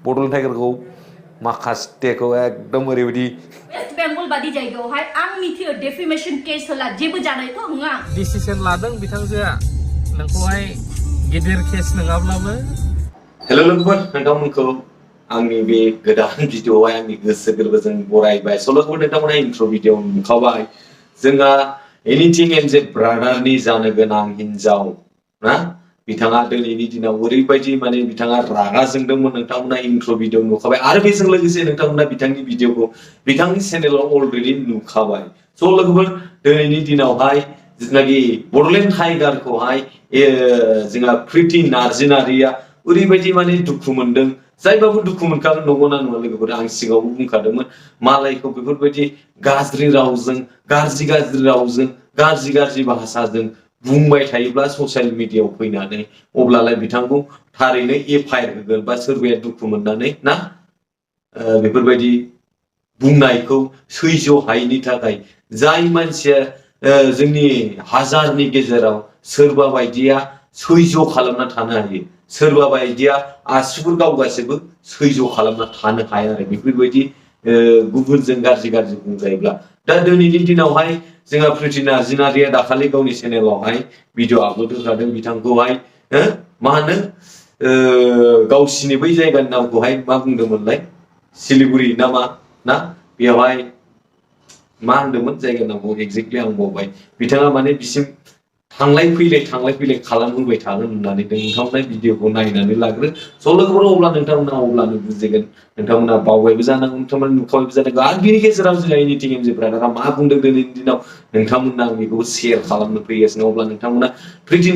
बड'लेण्ड टाइगारखौ माखासेखौ एकदम ओरैबायदि वेस्ट बेंगल बादि जायगायावहाय आं मिथियो डेफेमेशन केस होला जेबो जानायथ' नङा डिसिजन लादों बिथांजोआ नोंखौहाय गिदिर केस नङाब्लाबो हेल' लोगोफोर नोंथांमोनखौ आंनि बे गोदान भिडिअआवहाय आंनि गोसो गोरबोजों बरायबाय सल'खौ नोंथांमोना इन्ट्र' भिडिअ नुखाबाय जोंहा एनिथिं एन्ड जे ब्रादारनि जानो गोनां हिनजाव ना बिथाङा दिनैनि दिनाव ओरैबायदि माने बिथाङा रागा जोंदोंमोन नोंथांमोना इन्ट्र' भिडिअ नुखाबाय आरो बेजों लोगोसे नोंथांमोना बिथांनि भिडिअखौ बिथांनि चेनेलाव अलरेडि नुखाबाय स' लोगोफोर दिनैनि दिनावहाय जिथुनाखि बड'लेण्ड टाइगारखौहाय जोंहा प्रिति नार्जिनारिया ओरैबायदि माने दुखु मोनदों जायबाबो दुखु मोनखागोन नंगौना नङा लोगोफोर आं सिगाङावबो बुंखादोंमोन मालायखौ बेफोरबायदि गाज्रि रावजों गाज्रि भाषाजों बुंबाय थायोब्ला ससियेल मिडियायाव फैनानै अब्लालाय बिथांखौ थारैनो FIR होगोन बा सोरबाया दुखु मोननानै ना बेफोरबायदि बुंनायखौ सैज' हायैनि थाखाय जाय मानसिया जोंनि हाजारनि गेजेराव सोरबा बायदिया सैज' खालामना थानो हायो सोरबा बायदिया आसुगुर गावगासिबो सैज' खालामना थानो हाया आरो बेफोरबायदि गुबुनजों गाज्रि बुंजायोब्ला दा दिनैनि दिनावहाय जोंहा प्रिति नार्जिनारिया दाखालि गावनि चेनेलावहाय भिडिअ आपल'ड होखादों बिथांखौहाय मा होनो गावसिनि बै जायगानि नामखौहाय मा बुंदोंमोनलाय सिलिगुरि नामा ना बेयावहाय मा होनदोंमोन जायगा नामखौ एक्जेक्टलि आं बावबाय बिथाङा माने बिसिम थांलाय फैलाय खालामहोबाय थागोन होननानै नोंथांमोना भिडिअखौ नायनानै लाग्रो स' लोगोफोर अब्ला नोंथांमोना अब्लानो बुजिगोन नोंथांमोना बावबायबो जानांगौ नोंथांमोना नुखाबायबो जानांगौ आरो बिनि गेजेराव जोंहा एनिथिं एन्ड जे ब्रादारा मा बुंदों दिनैनि दिनाव नोंथांमोना आं बेखौ शेयार खालामनो फैगासिनो अब्ला नोंथांमोना प्रिति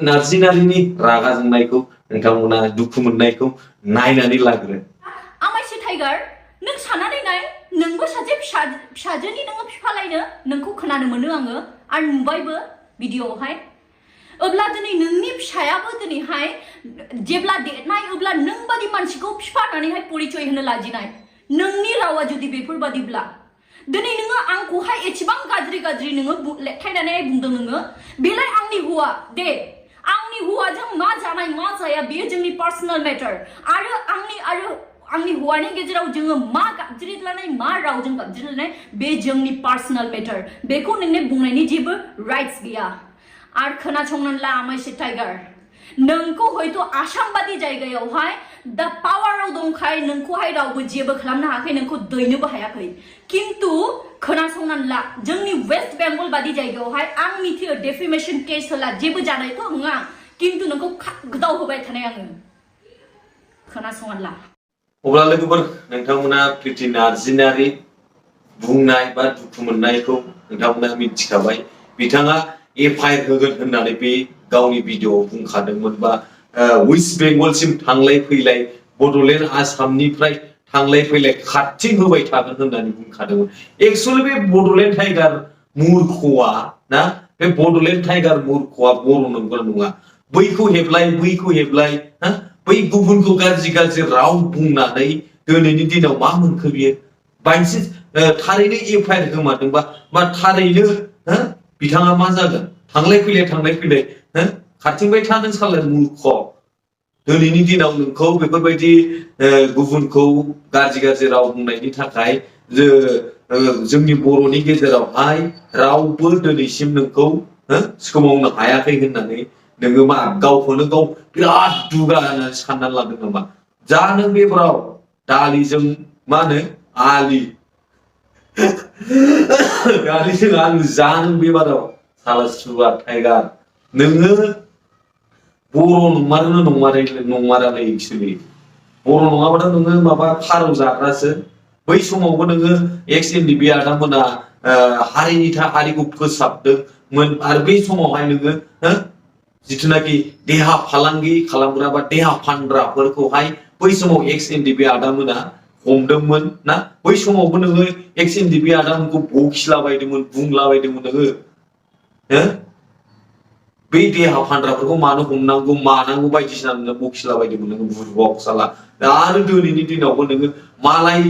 नार्जिनारिनि रागा जोंनायखौ नोंथांमोना दुखु मोननायखौ नायनानै लाग्रो आमाइसो टाइगार नों साननानै नाय नोंबो सासे फिसाजोनि नोङो बिफालायनो नोंखौ खोनानो मोनो आङो आरो नुबायबो भिडिअआवहाय अब्ला दिनै नोंनि फिसायाबो दिनैहाय जेब्ला देरनाय अब्ला नों बादि मानसिखौ बिफा होननानैहाय परिचय होनो लाजिनाय नोंनि रावा जुदि बेफोरबादिब्ला दिनै नोङो आंखौहाय एसेबां गाज्रि नोङो लेखायनानै बुंदों नोङो बेलाय आंनि हौवा दे आंनि हौवाजों मा जानाय मा जाया बेयो जोंनि पार्सनेल मेटार आरो आंनि हौवानि गेजेराव जोङो मा गाबज्रिलायनाय मा रावजों गाबज्रिलायनाय बे जोंनि पार्सनेल मेटार बेखौ नोंनि बुंनायनि जेबो राइट्स गैया आरो खोनासंनानै ला आमाइसो टाइगार नोंखौ हयथ' आसाम बादि जायगायावहाय दा पावाराव दंखाय नोंखौहाय रावबो जेबो खालामनो हायाखै नोंखौ दैनोबो हायाखै खिन्थु खोनासंनानै ला जोंनि वेस्ट बेंगल बादि जायगायावहाय आं मिथियो डेफेमेशन केस होला जेबो जानायथ' नङा खिन्थु नोंखौ गोदाव होबाय थानाय आङो खोनासंनानै ला अब्ला लोगोफोर नोंथांमोना प्रिति नार्जिनारि बुंनाय बा दुखु मोननायखौ नोंथांमोना मिथिखाबाय बिथाङा FIR होगोन होननानै बे गावनि भिडिअआव बुंखादोंमोन बा वेस्ट बेंगलसिम थांलाय फैलाय बड'लेण्ड आसामनिफ्राय थांलाय फैलाय खारथिं होबाय थागोन होननानै बुंखादोंमोन एक्चुअली बे बड'लेण्ड टाइगार मूर्खआ ना बे बड'लेण्ड टाइगार मूर्खआ बर' नंगौना नङा बैखौ हेबलाय बै गुबुनखौ गाज्रि राव बुंनानै दिनैनि दिनाव मा मोनखो बियो बायचान्स थारैनो FIR गोमादोंबा बा थारैनो बिथाङा मा जागोन थांलाय फैलाय खारथिंबाय थानो सालाय मूर्ख दिनैनि दिनाव नोंखौ बेफोरबायदि गुबुनखौ गाज्रि राव बुंनायनि थाखाय जोंनि बर'नि गेजेरावहाय रावबो दिनैसिम नोंखौ सोमावनो हायाखै होननानै नोङो मा गावखौनो गाव बिराद दुगा होननानै साननानै लादों नामा जा नों बे राव दालिजों मा होनो दालिजों आलु जा नों बे बाराव साला सुवा टाइगार नोङो बर' नंमारालै एक्चुअली बर' नङाबाथ' नोङो माबा फारौ जाग्रासो बै समावबो नोङो एक्स NDB आदामोना हारिखौ फोसाबदोंमोन आरो बै समावहाय नोङो जिथुनाखि देहा फालांगि खालामग्रा बा देहा फानग्राफोरखौहाय बै समाव एक्स NDB आदामोना हमदोंमोन ना बै समावबो नोङो एक्स NDB आदामोनखौ बखिलाबायदोंमोन बुंलाबायदोंमोन नोङो बै देहा फानग्राफोरखौ मानो हमनांगौ मानांगौ बायदिसिना नोङो बखिलाबायदोंमोन नोङो बुरबाव साला आरो दिनैनि दिनावबो नोङो मालाय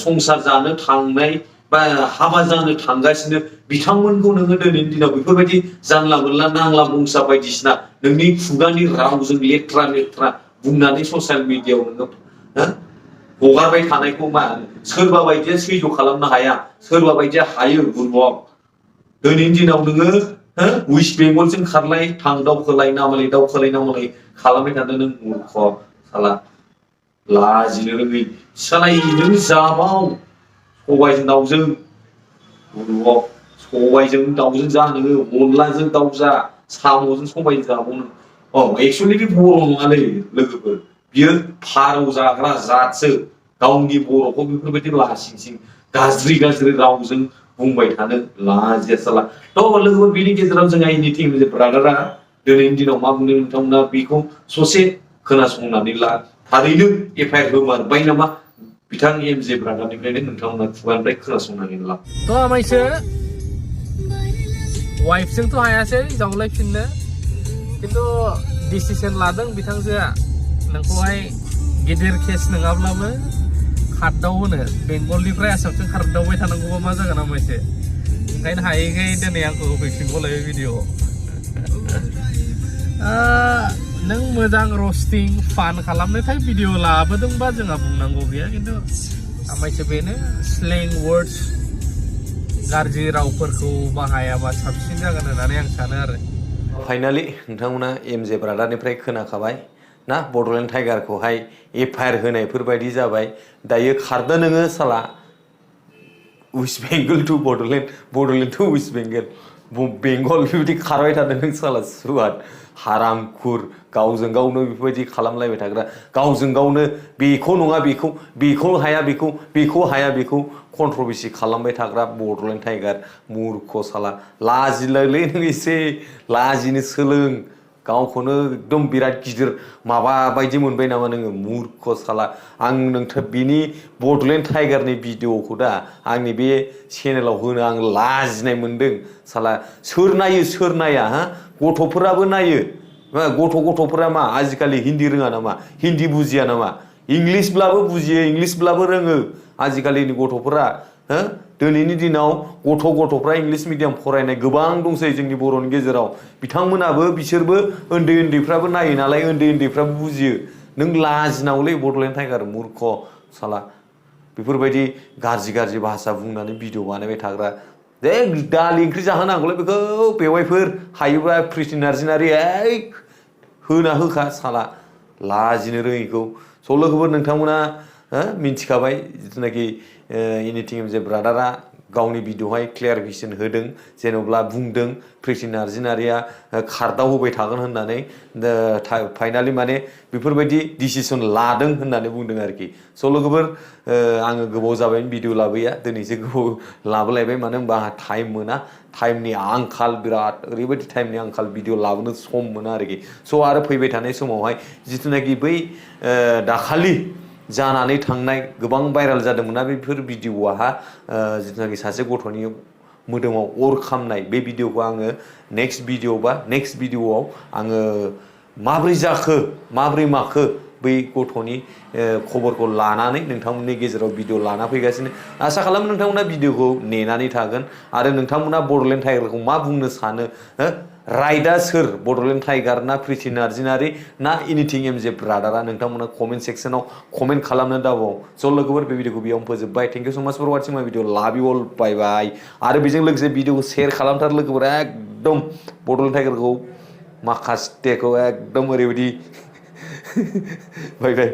संसार जानो थांनाय बा हाबा जानो थांगासिनो बिथांमोनखौ नोङो दिनैनि दिनाव बेफोरबायदि जानला मोनला नांला बंसा बायदिसिना नोंनि खुगानि रावजों लेथ्रा बुंनानै ससियेल मिडियायाव नोङो हगारबाय थानायखौ मा सोरबा बायदिया सैज' खालामनो हाया सोरबा बायदिया हायो बुरबक दिनैनि दिनाव नोङो वेस्ट बेंगलजों खारलाय थां दावखोलाय नामालाय दावखोलाय नामालाय खालामबाय थादों नों मूर्ख साला लाजिनो रोङै सालाय नों जाबाव सबायजों दाउजों बुरबक सबायजों दाउजों जा नोङो अनलाजों दाउ जा साम'जों सबायजों जाबाव एक्चुअली बे बर' नङालै लोगोफोर बियो फारौ जाग्रा जातसो गावनि बर'खौ बेफोरबायदि लासिंसिं गाज्रि गाज्रि रावजों बुंबाय थानो लाजिया साला थ' लोगोफोर बिनि गेजेराव जोंहा एनिथिं ब्रादारा दिनैनि दिनाव मा बुंदों नोंथांमोना बेखौ ससे खोनासंनानै ला थारैनो FIR होमारबाय नामा बिथां MJ ब्रादारनिफ्रायनो नोंथांमोना खुगानिफ्राय खोनासंनानै ला थ' आमायसो वाइफजोंथ' हायासै जावलायफिननो खिन्थु डिसिसन लादों बिथांजोआ नोंखौहाय गिदिर केस नङाब्लाबो खारदाव होनो बेंगलनिफ्राय आसामजों खारदावबाय थानांगौबा मा जागोन आमायसो ओंखायनो हायैखाय दिनै आंखौ होफैफिनबावलाय भिडिअ नों मोजां रस्टिं फान खालामनोथाय भिडिअ लाबोदोंबा जोंहा बुंनांगौ गैया खिन्थु आमायसो बेनो स्लें वर्ड्स गाज्रि रावफोरखौ बाहायाबा साबसिन जागोन होननानै आं सानो आरो फाइनाली नोंथांमोना MJ ब्रादारनिफ्राय खोनाखाबाय ना बड'लेण्ड टाइगारखौहाय FIR होनायफोरबायदि जाबाय दायो खारदो नोङो साला वेस्ट बेंगल टु बड'लेण्ड बड'लेण्ड टु वेस्ट बेंगल बेंगल बेबायदि खारबाय थादों नों साला सुवाद हारामखुर गावजों गावनो बेफोरबायदि खालामलायबाय थाग्रा गावजों गावनो बेखौ नङा बेखौ हाया बेखौ हाया बेखौ कन्ट्रभार्सि खालामबाय थाग्रा बड'लेण्ड टाइगार मूर्ख साला लाजिलायलै नों एसे लाजिनो सोलों गावखौनो एकदम बिराद गिदिर माबा बायदि मोनबाय नामा नोङो मूर्ख साला आं नोंथां बिनि बड'लेण्ड टाइगारनि भिडिअखौ दा आंनि बे चेनेलाव होनो आं लाजिनाय मोनदों साला सोर नाया हा गथ'फोराबो नायो गथ'फोरा मा आजिखालि हिन्दी रोङा नामा हिन्दी बुजिया नामा इंलिसब्लाबो बुजियो इंलिसब्लाबो रोङो आजिखालिनि गथ'फोरा दिनैनि दिनाव गथ'फ्रा इंलिस मिडियाम फरायनाय गोबां दंसै जोंनि बर'नि गेजेराव बिथांमोनाबो बिसोरबो उन्दैफ्राबो नायो नालाय उन्दैफ्राबो बुजियो नों लाजिनांगौलै बड'लेण्ड टाइगार मूर्ख साला बेफोरबायदि गाज्रि भाषा बुंनानै भिडिअ बानायबाय थाग्रा दे दालि ओंख्रि जाहोनांगौलै बेखौ बेवाइफोर हायोबा प्रिति नार्जिनारि होना होखा साला लाजिनो रोङैखौ स' लोगोफोर नोंथांमोना मिन्थिखाबाय जिथुनाखि एनिथिं MJ ब्रादारा गावनि भिडिअहाय क्लियारिफिकेसन होदों जेन'ब्ला बुंदों प्रिति नार्जिनारिया खारदाव होबाय थागोन होननानै फाइनाली माने बेफोरबायदि डिसिसन लादों होननानै बुंदों आरोखि स' लोगोफोर आङो गोबाव जाबाय भिडिअ लाबोया दिनैसो गोबाव लाबोलायबाय मानो होनबा आंहा टाइम मोना टाइमनि आंखाल बिराद ओरैबायदि टाइमनि आंखाल भिडिअ लाबोनो सम मोना आरोखि स' आरो फैबाय थानाय समावहाय जिथुनाखि बै दाखालि जानानै थांनाय गोबां भाइराल जादोंमोन ना बेफोर भिडिअआ जिथुनाखि सासे गथ'नि मोदोमाव अर खामनाय बे भिडिअखौ आङो नेक्स्ट भिडिअआव आङो माब्रै जाखो माब्रै माखो बै गथ'नि खबरखौ लानानै नोंथांमोननि गेजेराव भिडिअ लाना फैगासिनो आसा खालामो नोंथांमोना भिडिअखौ नेनानै थागोन आरो नोंथांमोना बड'लेण्ड टाइगारखौ मा बुंनो सानो राइटआ सोर बड'लेण्ड टाइगार ना प्रिति नार्जिनारि ना एनिथिं MJ ब्रादारा नोंथांमोना कमेन्ट सेक्सनाव कमेन्ट खालामनो दाबाव स' लोगोफोर बे भिडिअखौ बेयावनो फोजोबबाय थेंक इउ स' माच फर वाचिं माय भिडिअ लाभ इउ अल बाय बाय आरो बेजों लोगोसे भिडिअखौ शेयार खालामथार लोगोफोर एकदम बड'लेण्ड टाइगारखौ माखासेखौ एकदम ओरैबायदि बाय बाय